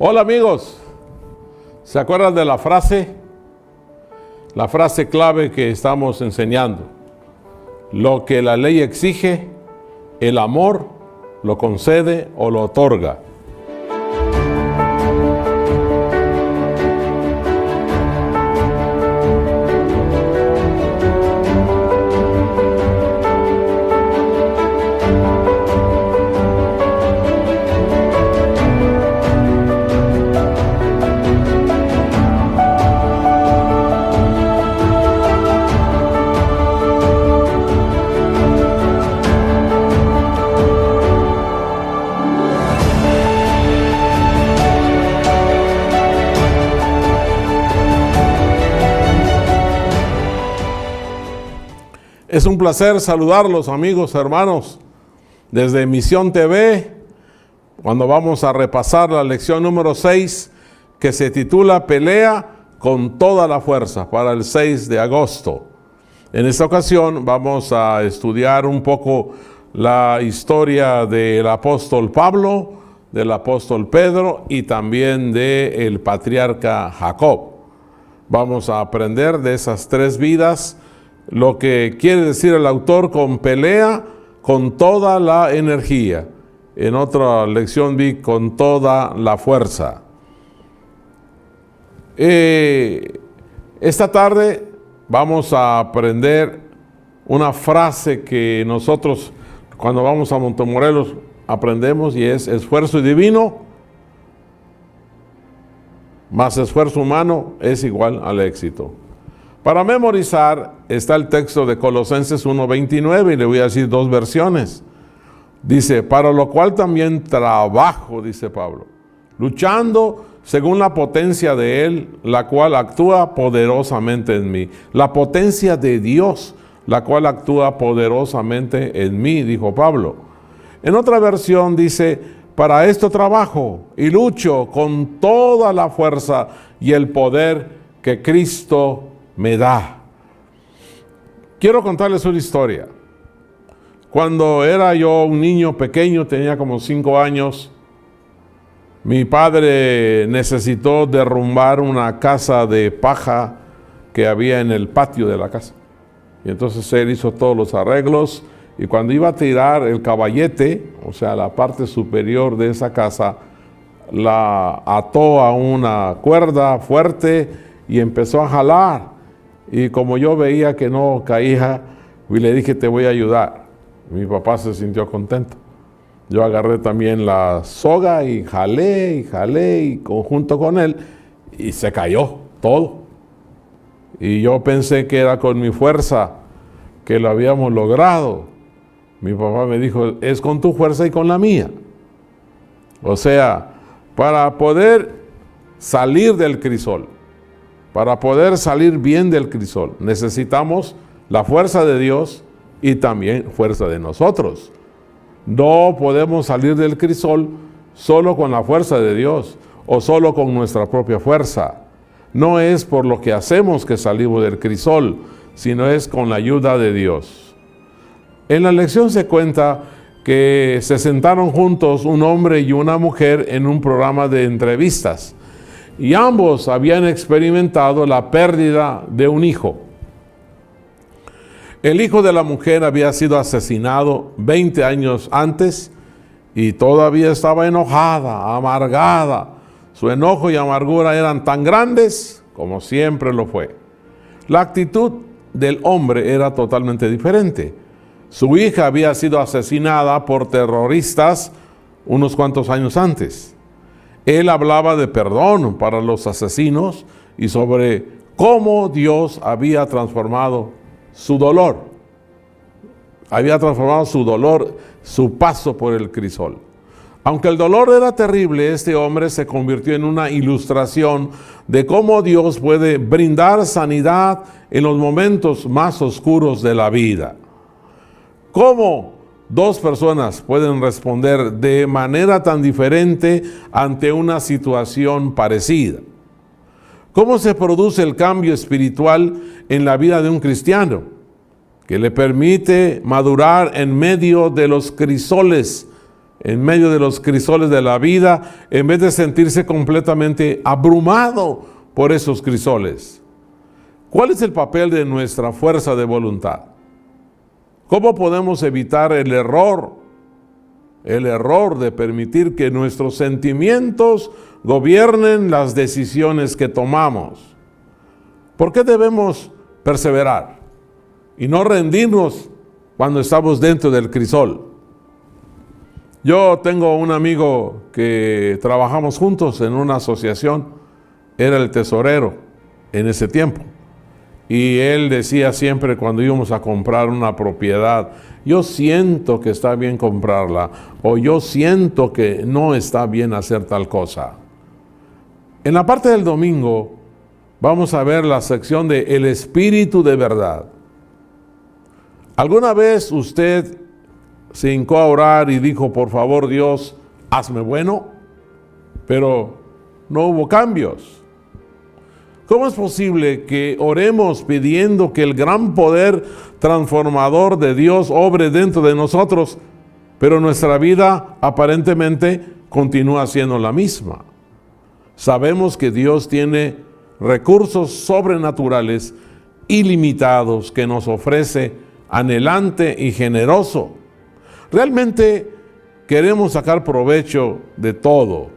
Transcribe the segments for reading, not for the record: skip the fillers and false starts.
Hola amigos, ¿se acuerdan de la frase? La frase clave que estamos enseñando. Lo que la ley exige, el amor lo concede o lo otorga. Es un placer saludarlos, amigos, hermanos, desde Misión TV, cuando vamos a repasar la lección número 6, que se titula Pelea con toda la fuerza, para el 6 de agosto. En esta ocasión vamos a estudiar un poco la historia del apóstol Pablo, del apóstol Pedro y también del patriarca Jacob. Vamos a aprender de esas tres vidas, lo que quiere decir el autor con pelea con toda la energía. En otra lección vi con toda la fuerza. Esta tarde vamos a aprender una frase que nosotros cuando vamos a Montemorelos aprendemos, y es: esfuerzo divino más esfuerzo humano es igual al éxito. Para memorizar está el texto de Colosenses 1:29 y le voy a decir dos versiones. Dice: para lo cual también trabajo, dice Pablo, luchando según la potencia de Él, la cual actúa poderosamente en mí. La potencia de Dios, la cual actúa poderosamente en mí, dijo Pablo. En otra versión dice: para esto trabajo y lucho con toda la fuerza y el poder que Cristo me da. Quiero contarles una historia. Cuando era yo un niño pequeño, tenía como 5 años, mi padre necesitó derrumbar una casa de paja que había en el patio de la casa. Y entonces él hizo todos los arreglos, y cuando iba a tirar el caballete, o sea, la parte superior de esa casa, la ató a una cuerda fuerte y empezó a jalar. Y como yo veía que no caía, y le dije: te voy a ayudar. Mi papá se sintió contento. Yo agarré también la soga y jalé y junto con él, y se cayó todo. Y yo pensé que era con mi fuerza que lo habíamos logrado. Mi papá me dijo: es con tu fuerza y con la mía. O sea, para poder salir del crisol, para poder salir bien del crisol, necesitamos la fuerza de Dios y también fuerza de nosotros. No podemos salir del crisol solo con la fuerza de Dios o solo con nuestra propia fuerza. No es por lo que hacemos que salimos del crisol, sino es con la ayuda de Dios. En la lección se cuenta que se sentaron juntos un hombre y una mujer en un programa de entrevistas. Y ambos habían experimentado la pérdida de un hijo. El hijo de la mujer había sido asesinado 20 años antes y todavía estaba enojada, amargada. Su enojo y amargura eran tan grandes como siempre lo fue. La actitud del hombre era totalmente diferente. Su hija había sido asesinada por terroristas unos cuantos años antes. Él hablaba de perdón para los asesinos y sobre cómo Dios había transformado su dolor. Había transformado su dolor, su paso por el crisol. Aunque el dolor era terrible, este hombre se convirtió en una ilustración de cómo Dios puede brindar sanidad en los momentos más oscuros de la vida. ¿Cómo dos personas pueden responder de manera tan diferente ante una situación parecida? ¿Cómo se produce el cambio espiritual en la vida de un cristiano que le permite madurar en medio de los crisoles en medio de los crisoles de la vida, en vez de sentirse completamente abrumado por esos crisoles. ¿Cuál es el papel de nuestra fuerza de voluntad? ¿Cómo podemos evitar el error de permitir que nuestros sentimientos gobiernen las decisiones que tomamos? ¿Por qué debemos perseverar y no rendirnos cuando estamos dentro del crisol? Yo tengo un amigo que trabajamos juntos en una asociación, era el tesorero en ese tiempo. Y él decía siempre cuando íbamos a comprar una propiedad, yo siento que está bien comprarla, o yo siento que no está bien hacer tal cosa. En la parte del domingo vamos a ver la sección de El Espíritu de Verdad. ¿Alguna vez usted se hincó a orar y dijo, por favor Dios, hazme bueno? Pero no hubo cambios. ¿Cómo es posible que oremos pidiendo que el gran poder transformador de Dios obre dentro de nosotros, pero nuestra vida aparentemente continúa siendo la misma? Sabemos que Dios tiene recursos sobrenaturales ilimitados que nos ofrece anhelante y generoso. Realmente queremos sacar provecho de todo,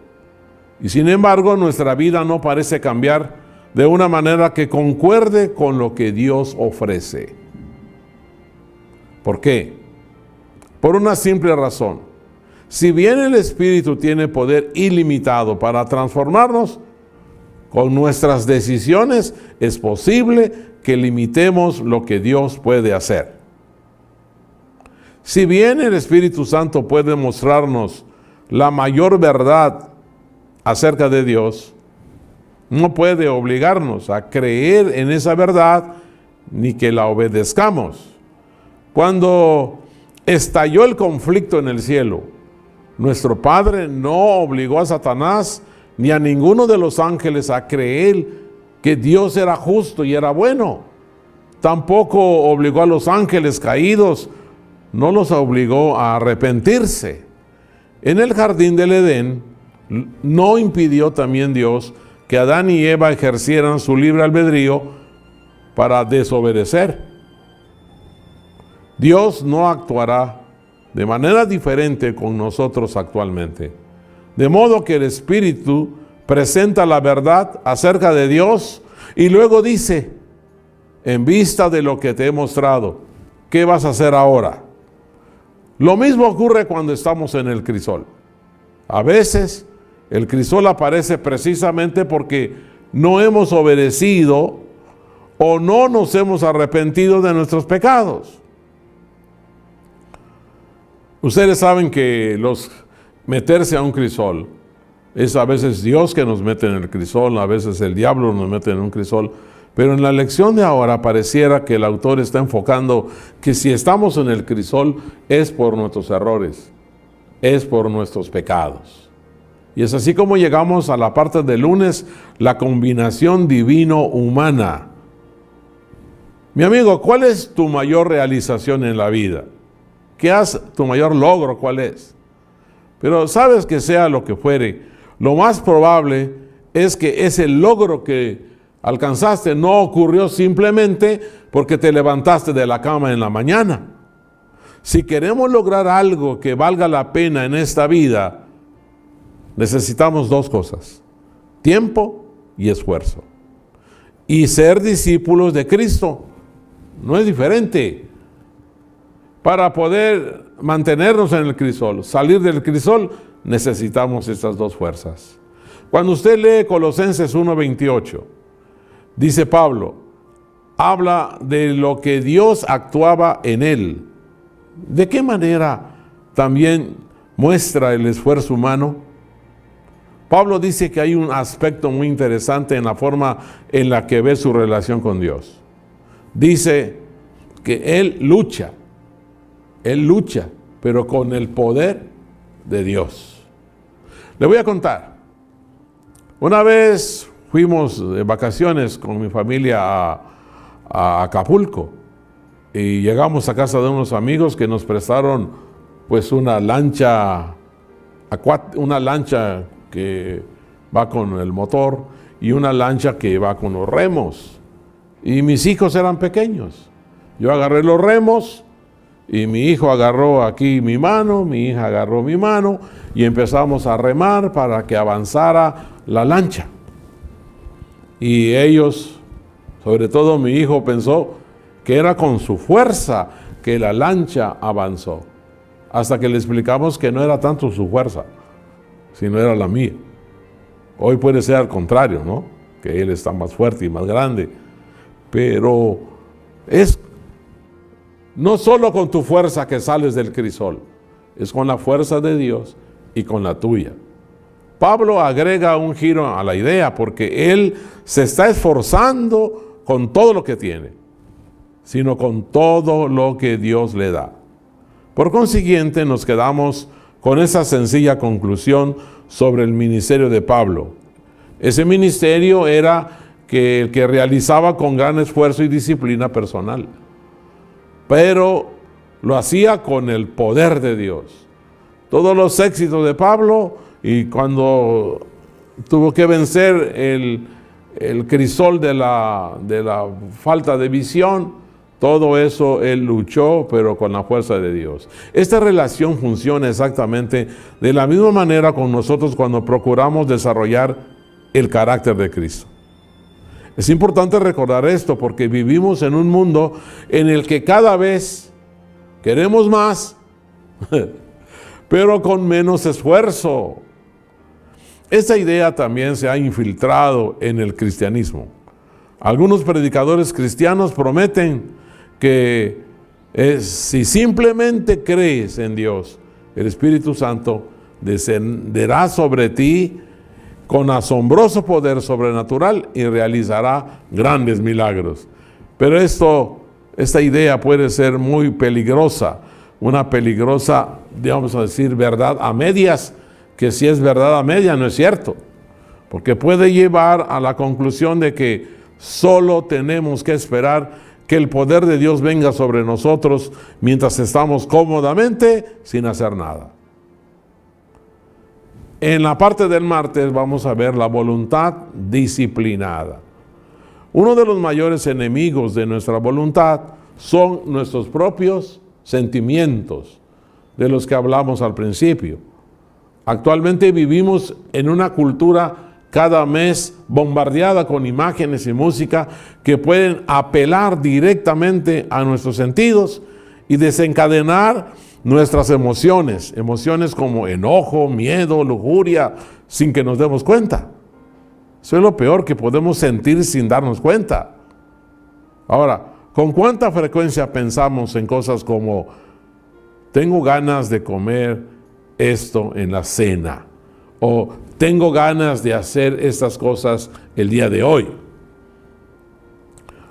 y sin embargo nuestra vida no parece cambiar de una manera que concuerde con lo que Dios ofrece. ¿Por qué? Por una simple razón. Si bien el Espíritu tiene poder ilimitado para transformarnos, con nuestras decisiones es posible que limitemos lo que Dios puede hacer. Si bien el Espíritu Santo puede mostrarnos la mayor verdad acerca de Dios, no puede obligarnos a creer en esa verdad ni que la obedezcamos. Cuando estalló el conflicto en el cielo, nuestro Padre no obligó a Satanás ni a ninguno de los ángeles a creer que Dios era justo y era bueno. Tampoco obligó a los ángeles caídos, no los obligó a arrepentirse. En el jardín del Edén, no impidió también Dios que Adán y Eva ejercieran su libre albedrío para desobedecer. Dios no actuará de manera diferente con nosotros actualmente. De modo que el Espíritu presenta la verdad acerca de Dios y luego dice, en vista de lo que te he mostrado, ¿qué vas a hacer ahora? Lo mismo ocurre cuando estamos en el crisol. A veces el crisol aparece precisamente porque no hemos obedecido o no nos hemos arrepentido de nuestros pecados. Ustedes saben que meterse a un crisol es a veces Dios que nos mete en el crisol, a veces el diablo nos mete en un crisol, pero en la lección de ahora pareciera que el autor está enfocando que si estamos en el crisol es por nuestros errores, es por nuestros pecados. Y es así como llegamos a la parte del lunes, la combinación divino-humana. Mi amigo, ¿cuál es tu mayor realización en la vida? ¿Tu mayor logro cuál es? Pero sabes que sea lo que fuere, lo más probable es que ese logro que alcanzaste no ocurrió simplemente porque te levantaste de la cama en la mañana. Si queremos lograr algo que valga la pena en esta vida, necesitamos dos cosas: tiempo y esfuerzo. Y ser discípulos de Cristo no es diferente. Para poder mantenernos en el crisol, salir del crisol, necesitamos estas dos fuerzas. Cuando usted lee Colosenses 1:28, dice Pablo, habla de lo que Dios actuaba en él. ¿De qué manera también muestra el esfuerzo humano? Pablo dice que hay un aspecto muy interesante en la forma en la que ve su relación con Dios. Dice que él lucha, pero con el poder de Dios. Le voy a contar. Una vez fuimos de vacaciones con mi familia a Acapulco y llegamos a casa de unos amigos que nos prestaron pues una lancha una lancha que va con el motor y una lancha que va con los remos. Y mis hijos eran pequeños. Yo agarré los remos y mi hijo agarró aquí mi mano, mi hija agarró mi mano y empezamos a remar para que avanzara la lancha. Y ellos, sobre todo mi hijo, pensó que era con su fuerza que la lancha avanzó. Hasta que le explicamos que no era tanto su fuerza, sino era la mía. Hoy puede ser al contrario, ¿no? Que él está más fuerte y más grande. Pero es no solo con tu fuerza que sales del crisol, es con la fuerza de Dios y con la tuya. Pablo agrega un giro a la idea porque él se está esforzando con todo lo que tiene, sino con todo lo que Dios le da. Por consiguiente, nos quedamos con esa sencilla conclusión sobre el ministerio de Pablo. Ese ministerio era el que realizaba con gran esfuerzo y disciplina personal, pero lo hacía con el poder de Dios. Todos los éxitos de Pablo, y cuando tuvo que vencer el crisol de la falta de visión, todo eso él luchó, pero con la fuerza de Dios. Esta relación funciona exactamente de la misma manera con nosotros cuando procuramos desarrollar el carácter de Cristo. Es importante recordar esto porque vivimos en un mundo en el que cada vez queremos más, pero con menos esfuerzo. Esta idea también se ha infiltrado en el cristianismo. Algunos predicadores cristianos prometen que si simplemente crees en Dios, el Espíritu Santo descenderá sobre ti con asombroso poder sobrenatural y realizará grandes milagros. Pero esta idea puede ser muy peligrosa, una peligrosa, vamos a decir, verdad a medias, que si es verdad a media no es cierto, porque puede llevar a la conclusión de que solo tenemos que esperar que el poder de Dios venga sobre nosotros mientras estamos cómodamente sin hacer nada. En la parte del martes vamos a ver la voluntad disciplinada. Uno de los mayores enemigos de nuestra voluntad son nuestros propios sentimientos, de los que hablamos al principio. Actualmente vivimos en una cultura cada mes bombardeada con imágenes y música que pueden apelar directamente a nuestros sentidos y desencadenar nuestras emociones como enojo, miedo, lujuria, sin que nos demos cuenta. Eso es lo peor que podemos sentir sin darnos cuenta. Ahora, ¿con cuánta frecuencia pensamos en cosas como tengo ganas de comer esto en la cena? O tengo ganas de hacer estas cosas el día de hoy.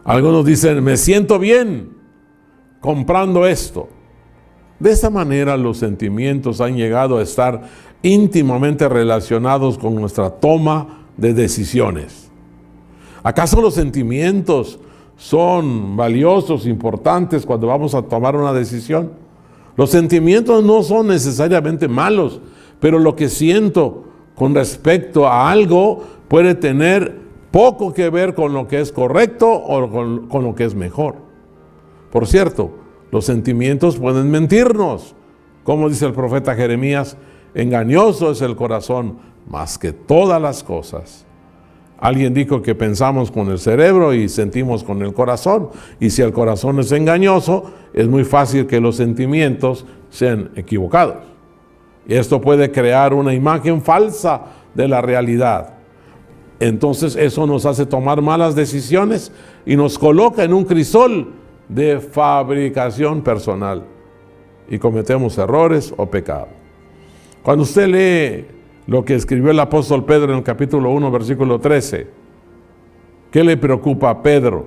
Algunos dicen, me siento bien comprando esto. De esta manera los sentimientos han llegado a estar íntimamente relacionados con nuestra toma de decisiones. ¿Acaso los sentimientos son valiosos, importantes cuando vamos a tomar una decisión? Los sentimientos no son necesariamente malos, pero lo que siento con respecto a algo puede tener poco que ver con lo que es correcto o con lo que es mejor. Por cierto, los sentimientos pueden mentirnos. Como dice el profeta Jeremías, engañoso es el corazón más que todas las cosas. Alguien dijo que pensamos con el cerebro y sentimos con el corazón. Y si el corazón es engañoso, es muy fácil que los sentimientos sean equivocados. Y esto puede crear una imagen falsa de la realidad. Entonces eso nos hace tomar malas decisiones y nos coloca en un crisol de fabricación personal. Y cometemos errores o pecados. Cuando usted lee lo que escribió el apóstol Pedro en el capítulo 1, versículo 13, ¿qué le preocupa a Pedro?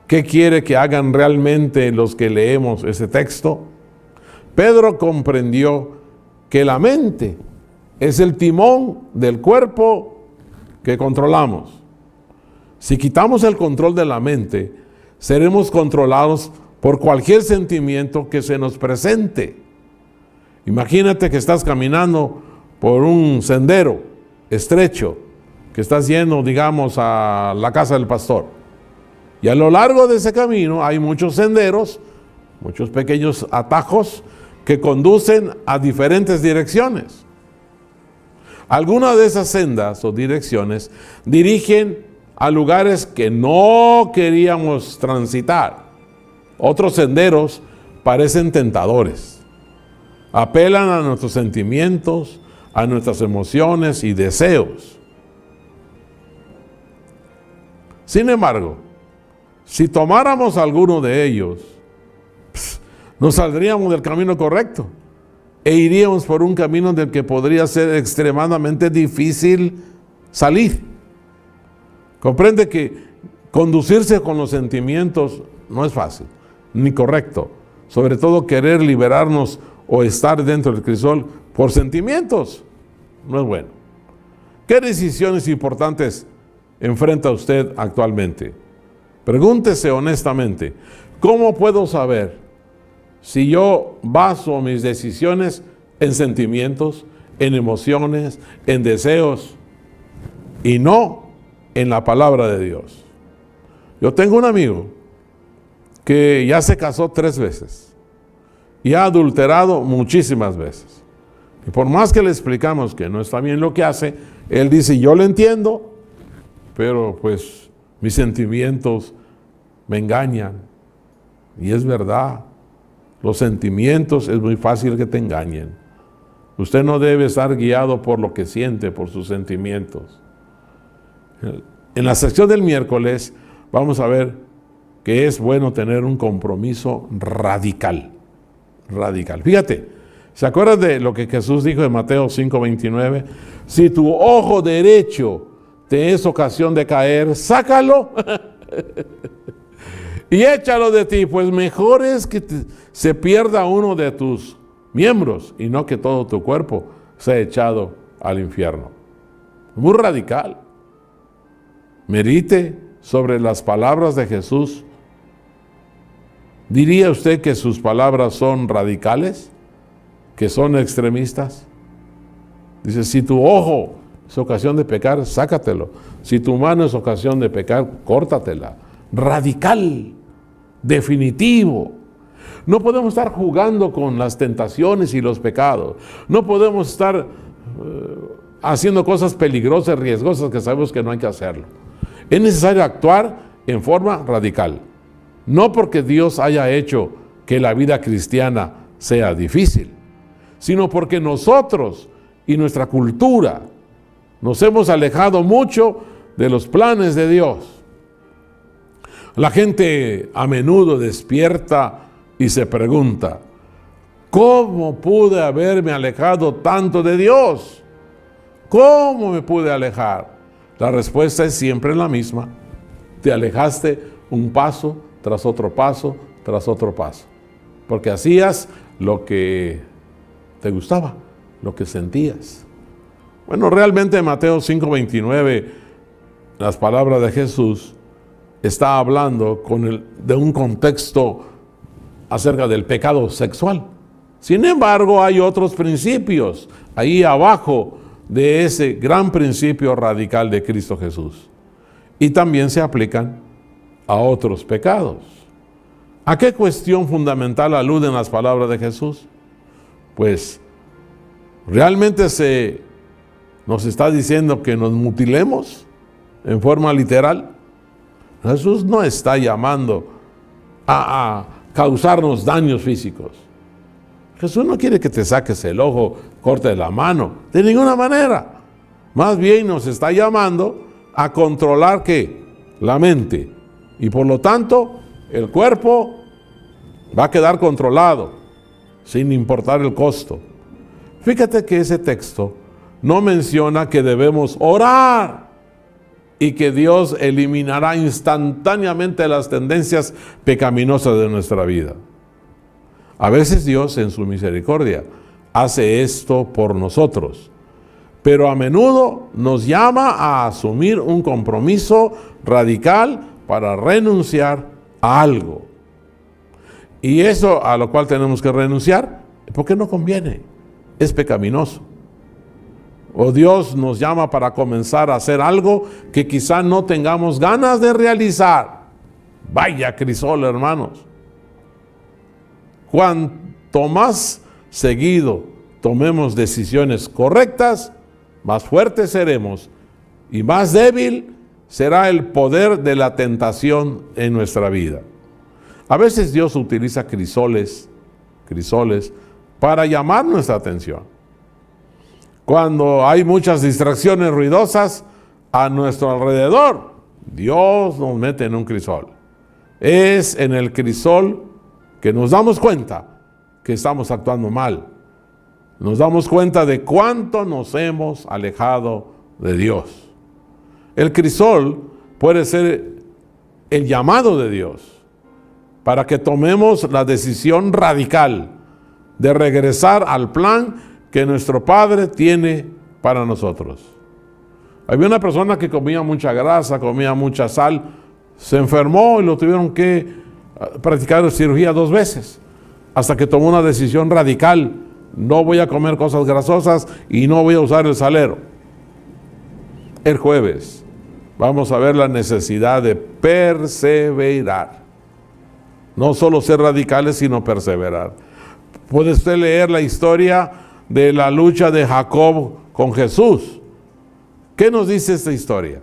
¿Qué quiere que hagan realmente los que leemos ese texto? Pedro comprendió que la mente es el timón del cuerpo que controlamos. Si quitamos el control de la mente, seremos controlados por cualquier sentimiento que se nos presente. Imagínate que estás caminando por un sendero estrecho que estás yendo, digamos, a la casa del pastor. Y a lo largo de ese camino hay muchos senderos, muchos pequeños atajos que conducen a diferentes direcciones. Algunas de esas sendas o direcciones dirigen a lugares que no queríamos transitar. Otros senderos parecen tentadores. Apelan a nuestros sentimientos, a nuestras emociones y deseos. Sin embargo, si tomáramos alguno de ellos, nos saldríamos del camino correcto e iríamos por un camino del que podría ser extremadamente difícil salir. Comprende que conducirse con los sentimientos no es fácil, ni correcto. Sobre todo querer liberarnos o estar dentro del crisol por sentimientos no es bueno. ¿Qué decisiones importantes enfrenta usted actualmente? Pregúntese honestamente, ¿cómo puedo saber si yo baso mis decisiones en sentimientos, en emociones, en deseos y no en la palabra de Dios? Yo tengo un amigo que ya se casó 3 veces y ha adulterado muchísimas veces. Y por más que le explicamos que no está bien lo que hace, él dice, yo lo entiendo, pero pues mis sentimientos me engañan. Y es verdad, los sentimientos es muy fácil que te engañen. Usted no debe estar guiado por lo que siente, por sus sentimientos. En la sección del miércoles vamos a ver que es bueno tener un compromiso radical. Radical. Fíjate, ¿se acuerdan de lo que Jesús dijo en Mateo 5:29? Si tu ojo derecho te es ocasión de caer, sácalo y échalo de ti, pues mejor es que se pierda uno de tus miembros y no que todo tu cuerpo sea echado al infierno. Muy radical. Medite sobre las palabras de Jesús. ¿Diría usted que sus palabras son radicales? ¿Que son extremistas? Dice, si tu ojo es ocasión de pecar, sácatelo. Si tu mano es ocasión de pecar, córtatela. Radical, definitivo. No podemos estar jugando con las tentaciones y los pecados. No podemos estar haciendo cosas peligrosas, riesgosas, que sabemos que no hay que hacerlo. Es necesario actuar en forma radical. No porque Dios haya hecho que la vida cristiana sea difícil, sino porque nosotros y nuestra cultura nos hemos alejado mucho de los planes de Dios. La gente a menudo despierta y se pregunta, ¿cómo pude haberme alejado tanto de Dios? ¿Cómo me pude alejar? La respuesta es siempre la misma. Te alejaste un paso tras otro paso, tras otro paso. Porque hacías lo que te gustaba, lo que sentías. Bueno, realmente en Mateo 5:29, las palabras de Jesús está hablando de un contexto acerca del pecado sexual. Sin embargo, hay otros principios ahí abajo de ese gran principio radical de Cristo Jesús. Y también se aplican a otros pecados. ¿A qué cuestión fundamental aluden las palabras de Jesús? Pues realmente nos está diciendo que nos mutilemos en forma literal. Jesús no está llamando a causarnos daños físicos. Jesús no quiere que te saques el ojo, corte la mano, de ninguna manera. Más bien nos está llamando a controlar ¿qué? La mente. Y por lo tanto, el cuerpo va a quedar controlado, sin importar el costo. Fíjate que ese texto no menciona que debemos orar y que Dios eliminará instantáneamente las tendencias pecaminosas de nuestra vida. A veces Dios, en su misericordia, hace esto por nosotros, pero a menudo nos llama a asumir un compromiso radical para renunciar a algo. Y eso a lo cual tenemos que renunciar, porque no conviene, es pecaminoso. O Dios nos llama para comenzar a hacer algo que quizá no tengamos ganas de realizar. Vaya crisol, hermanos. Cuanto más seguido tomemos decisiones correctas, más fuertes seremos y más débil será el poder de la tentación en nuestra vida. A veces Dios utiliza crisoles para llamar nuestra atención. Cuando hay muchas distracciones ruidosas a nuestro alrededor, Dios nos mete en un crisol. Es en el crisol que nos damos cuenta que estamos actuando mal. Nos damos cuenta de cuánto nos hemos alejado de Dios. El crisol puede ser el llamado de Dios para que tomemos la decisión radical de regresar al plan que nuestro Padre tiene para nosotros. Había una persona que comía mucha grasa, comía mucha sal, se enfermó y lo tuvieron que practicar cirugía 2 veces, hasta que tomó una decisión radical: no voy a comer cosas grasosas y no voy a usar el salero. El jueves vamos a ver la necesidad de perseverar. No solo ser radicales, sino perseverar. Puede usted leer la historia de la lucha de Jacob con Jesús. ¿Qué nos dice esta historia?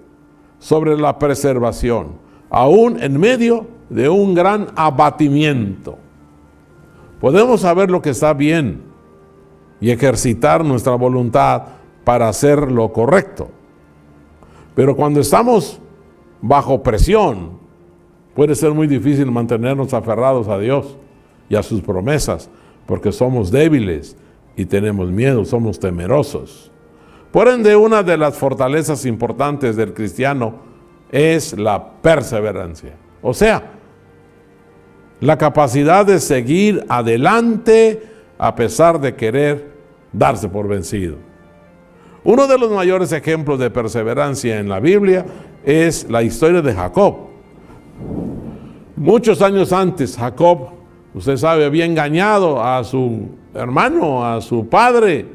Sobre la preservación, aún en medio de un gran abatimiento. Podemos saber lo que está bien y ejercitar nuestra voluntad para hacer lo correcto. Pero cuando estamos bajo presión, puede ser muy difícil mantenernos aferrados a Dios y a sus promesas, porque somos débiles y tenemos miedo, somos temerosos. Por ende, una de las fortalezas importantes del cristiano es la perseverancia. O sea, la capacidad de seguir adelante a pesar de querer darse por vencido. Uno de los mayores ejemplos de perseverancia en la Biblia es la historia de Jacob. Muchos años antes, Jacob, usted sabe, había engañado a su hermano, a su padre,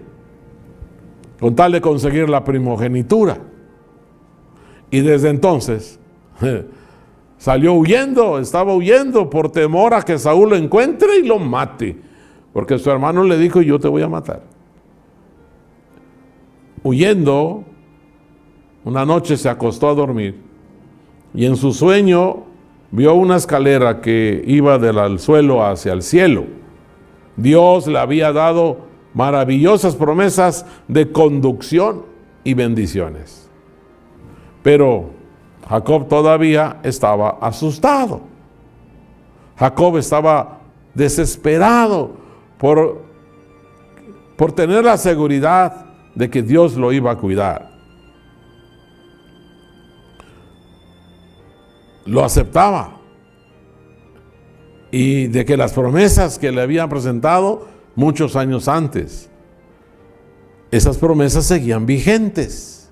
con tal de conseguir la primogenitura. Y desde entonces salió huyendo, estaba huyendo por temor a que Saúl lo encuentre y lo mate, porque su hermano le dijo: yo te voy a matar. Huyendo, una noche se acostó a dormir y en su sueño vio una escalera que iba del suelo hacia el cielo. Dios le había dado maravillosas promesas de conducción y bendiciones. Pero Jacob todavía estaba asustado. Jacob estaba desesperado por tener la seguridad de que Dios lo iba a cuidar. Lo aceptaba, y de que las promesas que le habían presentado muchos años antes, esas promesas seguían vigentes.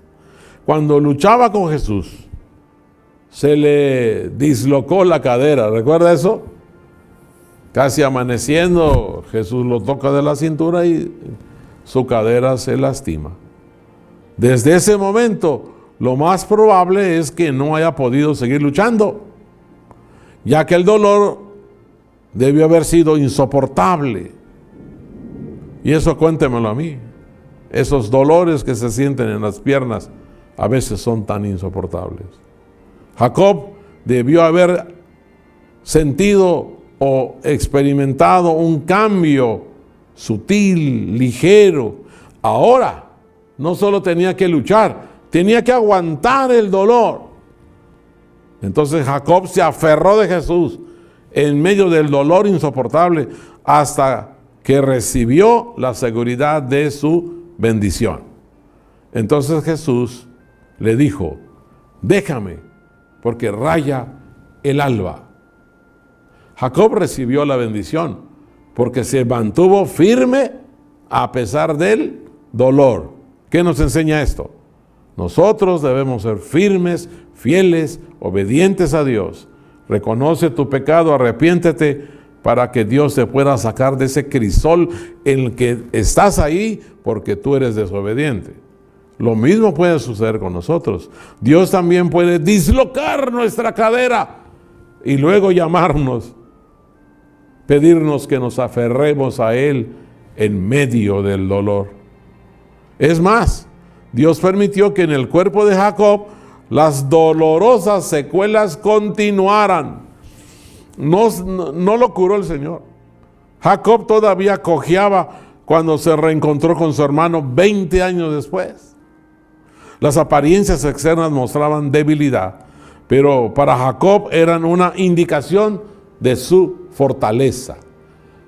Cuando luchaba con Jesús, se le dislocó la cadera, ¿recuerda eso? Casi amaneciendo, Jesús lo toca de la cintura y su cadera se lastima. Desde ese momento, lo más probable es que no haya podido seguir luchando, ya que el dolor debió haber sido insoportable. Y eso cuéntemelo a mí. Esos dolores que se sienten en las piernas a veces son tan insoportables. Jacob debió haber sentido o experimentado un cambio sutil, ligero. Ahora no solo tenía que luchar, tenía que aguantar el dolor. Entonces Jacob se aferró de Jesús en medio del dolor insoportable hasta que recibió la seguridad de su bendición. Entonces Jesús le dijo: déjame, porque raya el alba. Jacob recibió la bendición porque se mantuvo firme a pesar del dolor. ¿Qué nos enseña esto? Nosotros debemos ser firmes, fieles, obedientes a Dios. Reconoce tu pecado, arrepiéntete para que Dios te pueda sacar de ese crisol en el que estás ahí porque tú eres desobediente. Lo mismo puede suceder con nosotros. Dios también puede dislocar nuestra cadera y luego llamarnos, pedirnos que nos aferremos a Él en medio del dolor. Es más, Dios permitió que en el cuerpo de Jacob las dolorosas secuelas continuaran. No lo curó el Señor. Jacob todavía cojeaba cuando se reencontró con su hermano 20 años después. Las apariencias externas mostraban debilidad, pero para Jacob eran una indicación de su fortaleza.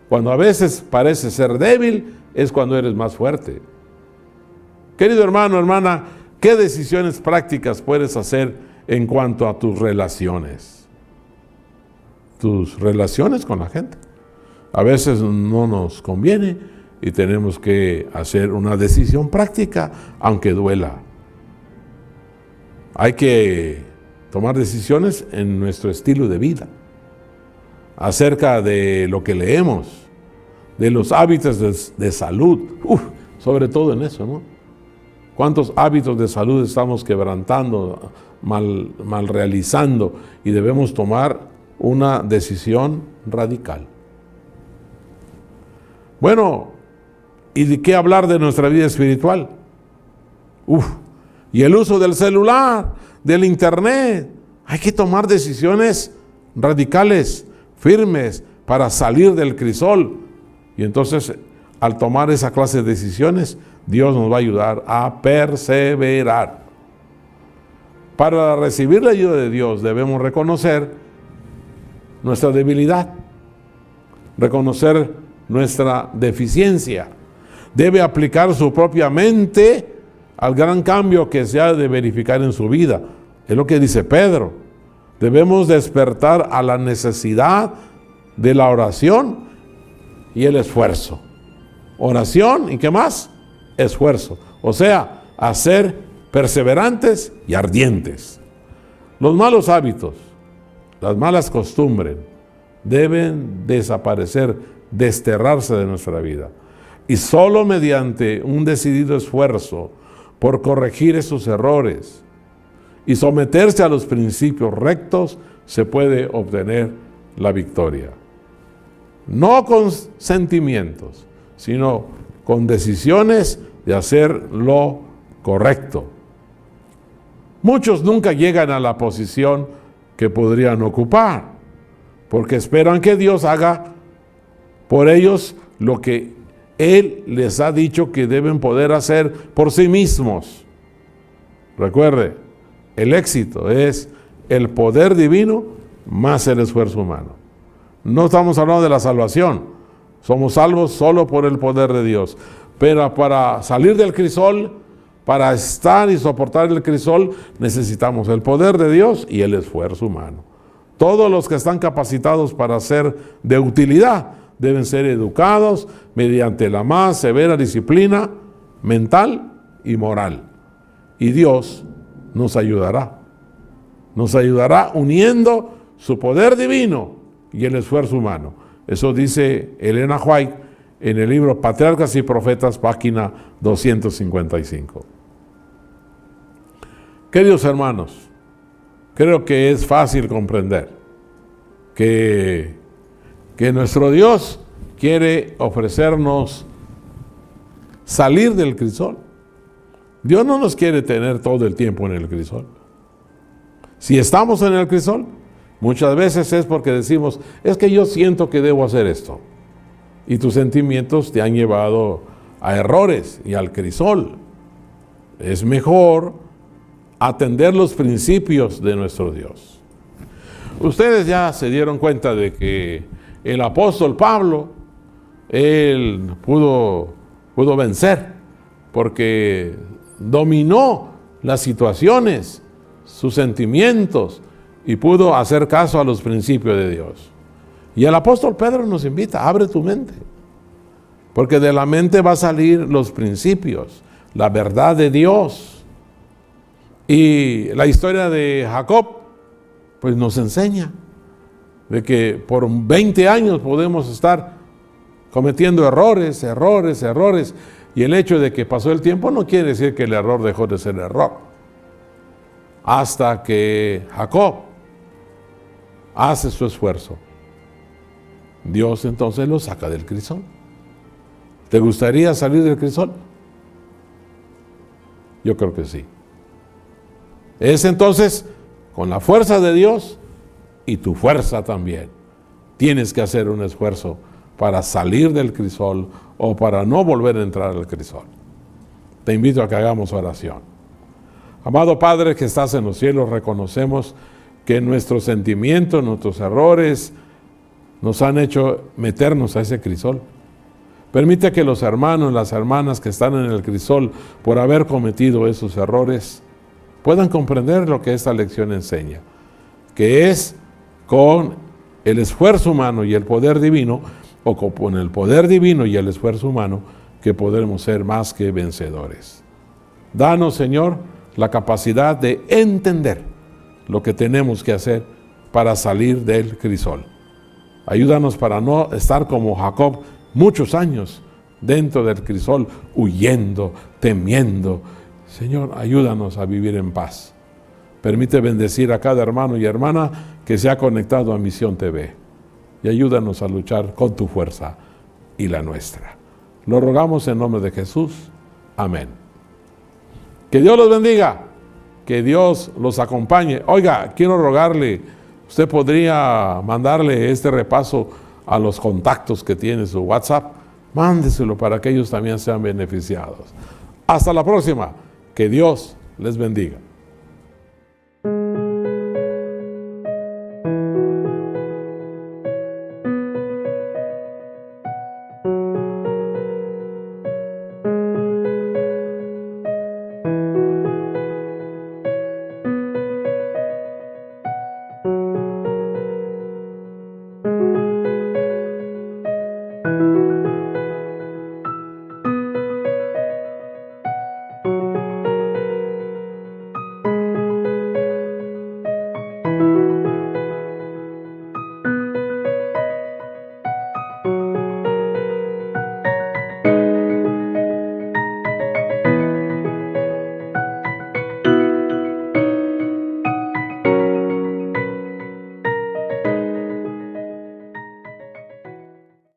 Cuando a veces parece ser débil, es cuando eres más fuerte. Querido hermano, hermana, ¿qué decisiones prácticas puedes hacer en cuanto a tus relaciones? Tus relaciones con la gente. A veces no nos conviene y tenemos que hacer una decisión práctica, aunque duela. Hay que tomar decisiones en nuestro estilo de vida, acerca de lo que leemos, de los hábitos de salud, sobre todo en eso, ¿no? ¿Cuántos hábitos de salud estamos quebrantando, mal realizando? Y debemos tomar una decisión radical. Bueno, ¿y de qué hablar de nuestra vida espiritual? Y el uso del celular, del internet. Hay que tomar decisiones radicales, firmes, para salir del crisol. Y entonces, al tomar esa clase de decisiones, Dios nos va a ayudar a perseverar. Para recibir la ayuda de Dios debemos reconocer nuestra debilidad, reconocer nuestra deficiencia. Debe aplicar su propia mente al gran cambio que se ha de verificar en su vida. Es lo que dice Pedro. Debemos despertar a la necesidad de la oración y el esfuerzo. Oración y ¿qué más? Esfuerzo. O sea, a ser perseverantes y ardientes. Los malos hábitos, las malas costumbres deben desaparecer, desterrarse de nuestra vida. Y solo mediante un decidido esfuerzo por corregir esos errores y someterse a los principios rectos se puede obtener la victoria. No con sentimientos, sino con decisiones de hacer lo correcto. Muchos nunca llegan a la posición que podrían ocupar, porque esperan que Dios haga por ellos lo que Él les ha dicho que deben poder hacer por sí mismos. Recuerde, el éxito es el poder divino más el esfuerzo humano. No estamos hablando de la salvación. Somos salvos solo por el poder de Dios. Pero para salir del crisol, para estar y soportar el crisol, necesitamos el poder de Dios y el esfuerzo humano. Todos los que están capacitados para ser de utilidad deben ser educados mediante la más severa disciplina mental y moral. Y Dios nos ayudará. Nos ayudará uniendo su poder divino y el esfuerzo humano. Eso dice Elena White en el libro Patriarcas y Profetas, página 255. Queridos hermanos, creo que es fácil comprender que nuestro Dios quiere ofrecernos salir del crisol. Dios no nos quiere tener todo el tiempo en el crisol. Si estamos en el crisol, muchas veces es porque decimos, es que yo siento que debo hacer esto. Y tus sentimientos te han llevado a errores y al crisol. Es mejor atender los principios de nuestro Dios. Ustedes ya se dieron cuenta de que el apóstol Pablo, él pudo vencer, porque dominó las situaciones, sus sentimientos, y pudo hacer caso a los principios de Dios. Y el apóstol Pedro nos invita, abre tu mente, porque de la mente va a salir los principios, la verdad de Dios. Y la historia de Jacob, pues nos enseña de que por 20 años podemos estar cometiendo errores, Y el hecho de que pasó el tiempo no quiere decir que el error dejó de ser error. Hasta que Jacob hace su esfuerzo, Dios entonces lo saca del crisol. ¿Te gustaría salir del crisol? Yo creo que sí. Es entonces con la fuerza de Dios y tu fuerza también. Tienes que hacer un esfuerzo para salir del crisol o para no volver a entrar al crisol. Te invito a que hagamos oración. Amado Padre que estás en los cielos, reconocemos que nuestros sentimientos, nuestros errores nos han hecho meternos a ese crisol. Permite que los hermanos, las hermanas que están en el crisol por haber cometido esos errores puedan comprender lo que esta lección enseña, que es con el esfuerzo humano y el poder divino, o con el poder divino y el esfuerzo humano, que podremos ser más que vencedores. Danos, Señor, la capacidad de entender lo que tenemos que hacer para salir del crisol. Ayúdanos para no estar como Jacob muchos años dentro del crisol, huyendo, temiendo. Señor, ayúdanos a vivir en paz. Permite bendecir a cada hermano y hermana que se ha conectado a Misión TV. Y ayúdanos a luchar con tu fuerza y la nuestra. Lo rogamos en nombre de Jesús. Amén. Que Dios los bendiga. Que Dios los acompañe. Oiga, quiero rogarle, usted podría mandarle este repaso a los contactos que tiene su WhatsApp. Mándeselo para que ellos también sean beneficiados. Hasta la próxima. Que Dios les bendiga.